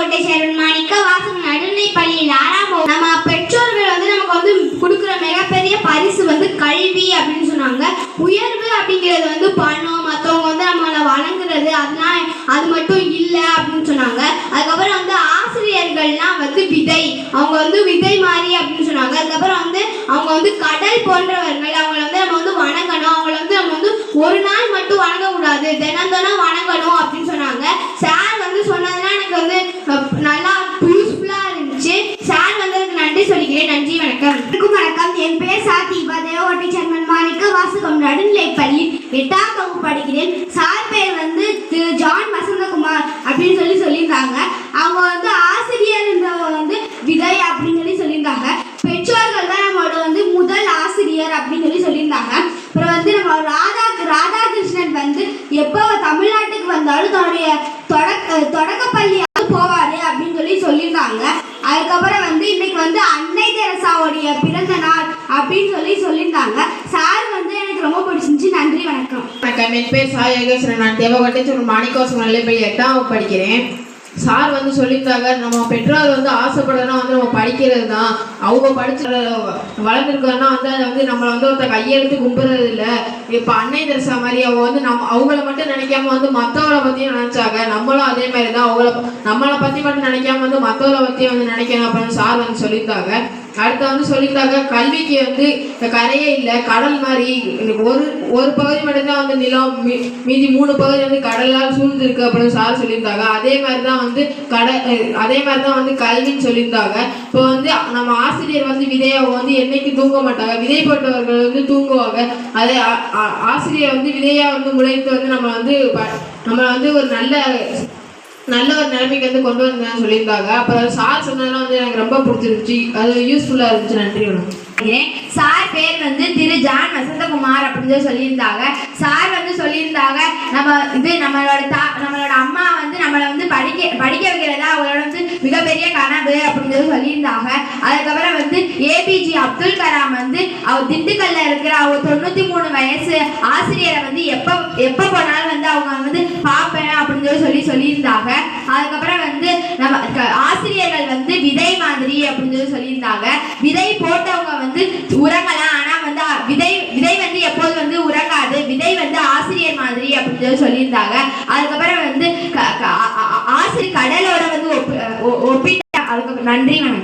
தேவகோட்டை சேர்வன் மாணிக்க வாசம் நடுநிலை பள்ளியில் 6ஆம் வகுப்பு. நம்ம பெற்றோர்கள் நமக்கு கொடுக்குற மிகப்பெரிய பரிசு கல்வி அப்படின்னு சொன்னாங்க. உயர்வு அப்படிங்கிறது பணம், மற்றவங்க நம்மளை வழங்குறது, அதெல்லாம் அது மட்டும் இல்லை அப்படின்னு சொன்னாங்க. அதுக்கப்புறம் ஆசிரியர்கள்லாம் விதை, அவங்க விதை மாதிரி அப்படின்னு சொன்னாங்க. அதுக்கப்புறம் அவங்க கடல் போன்றவர்கள், அவங்கள நம்ம வணங்கணும். அவங்கள நம்ம ஒரு நாள் மட்டும் வணங்கக்கூடாது, தினம் தினம் வணங்கணும் அப்படின்னு சொன்னாங்க. சார் சொன்னதெல்லாம் எனக்கு நல்லா யூஸ்ஃபுல்லா இருந்துச்சு. சார் வந்ததுக்கு நன்றி சொல்லிக்கிறேன். நன்றி, வணக்கம். வணக்கம். என் பேர் சாத்திபா, தேவகோட்டை சேர்மன் மாணிக்க வாசகம் நடுநிலை பள்ளி 8ஆம் வகுப்பு படிக்கிறேன். சார் பேர் திரு ஜான் வசந்தகுமார் அப்படின்னு சொல்லியிருந்தாங்க. அவங்க ஆசிரியர் விதை அப்படின்னு சொல்லியிருந்தாங்க. பெற்றோர்கள் தான் நம்மளோட முதல் ஆசிரியர் அப்படின்னு சொல்லியிருந்தாங்க. அப்புறம் நம்ம ராதாகிருஷ்ணன் எப்போ தமிழ்நாட்டுக்கு வந்தாலும் தன்னுடைய தொடக்கப்பள்ளி போவாரு அப்படின்னு சொல்லியிருந்தாங்க. அதுக்கப்புறம் இன்னைக்கு அன்னை தெரசாவுடைய பிறந்த நாள் அப்படின்னு சொல்லியிருந்தாங்க. சார் எனக்கு ரொம்ப பிடிச்சிருந்துச்சு. நன்றி, வணக்கம். வணக்கம். என் பேர் சாய் யோகேஸ்வரன். நான் தேவகோட்டை மாணிக்கவாசகம் நிலைப்பள்ளி 8ஆம் வகுப்பு படிக்கிறேன். சார் சொல்லியிருந்தாங்க, நம்ம பெற்றோர் ஆசைப்படுறதுனா நம்ம படிக்கிறது தான். அவங்க படிச்சு வளர்ந்துருக்கோன்னா அதை நம்மளை ஒருத்தர் கையெழுத்து கும்பிட்றது இல்லை. இப்போ அன்னை தெரசா மாதிரி அவங்க அவங்கள மட்டும் நினைக்காம மற்றவங்களை பற்றியும் நினச்சாங்க. நம்மளும் அதே மாதிரி தான் நம்மளை பற்றி மட்டும் நினைக்காம மற்றவங்களை பற்றியும் நினைக்கணும் அப்படின்னு சார் சொல்லியிருந்தாங்க. அடுத்து சொல்லியிருந்தாங்க, கல்விக்கு கரையே இல்லை, கடல் மாதிரி ஒரு பகுதி மட்டும்தான் நிலம், மீதி 3 பகுதி கடலால் சூழ்ந்துருக்கு அப்படின்னு சார் சொல்லியிருந்தாங்க. அதே மாதிரி தான் கல்வின்னு சொல்லியிருந்தாங்க. இப்போ நம்ம ஆசிரியர் விதையை என்னைக்கு தூங்க மாட்டாங்க. விதை போட்டவர்கள் தூங்குவாங்க. அதே ஆசிரியர் விதையா முளைத்து நம்மளை ஒரு நல்ல ஒரு நிலைமைக்கு கொண்டு வந்தேன்னு சொல்லியிருந்தாங்க. அப்புறம் சார் சொன்னதெல்லாம் எனக்கு ரொம்ப பிடிச்சிருந்துச்சு. அது யூஸ்ஃபுல்லாக இருந்துச்சு. நன்றி, வணக்கம். சார் பேர் திரு ஜான் வசந்தகுமார் அப்படின்னு சொல்லியிருந்தாங்க. சார் சொல்லியிருந்தாங்க, நம்மளோட அம்மா நம்மளை படிக்க வைக்கிறதா அவங்களோட மிகப்பெரிய கனவு அப்படின்னு சொல்லியிருந்தாங்க. அதுக்கப்புறம் ஏபிஜே அப்துல் கலாம் அவர் திண்டுக்கல்ல இருக்கிற அவர் 93 வயசு ஆசிரியரை எப்போ போனாலும் அவங்க பார்ப்பேன் அப்படின்னு சொல்லியிருந்தாங்க. அதுக்கப்புறம் நம்ம ஆசிரியர்கள் விதை மாதிரி அப்படின்னு சொல்லியிருந்தாங்க. விதை போட்டவங்க உறங்கலாம், ஆனா விதை எப்போது உறங்காது. விதை ஆசிரியர் மாதிரி அப்படின்னு சொல்லியிருந்தாங்க. அதுக்கப்புறம் ஆசிரியர் கடலோட ஒப்பிட்டாங்க. அதுக்கு நன்றி, வணக்கம்.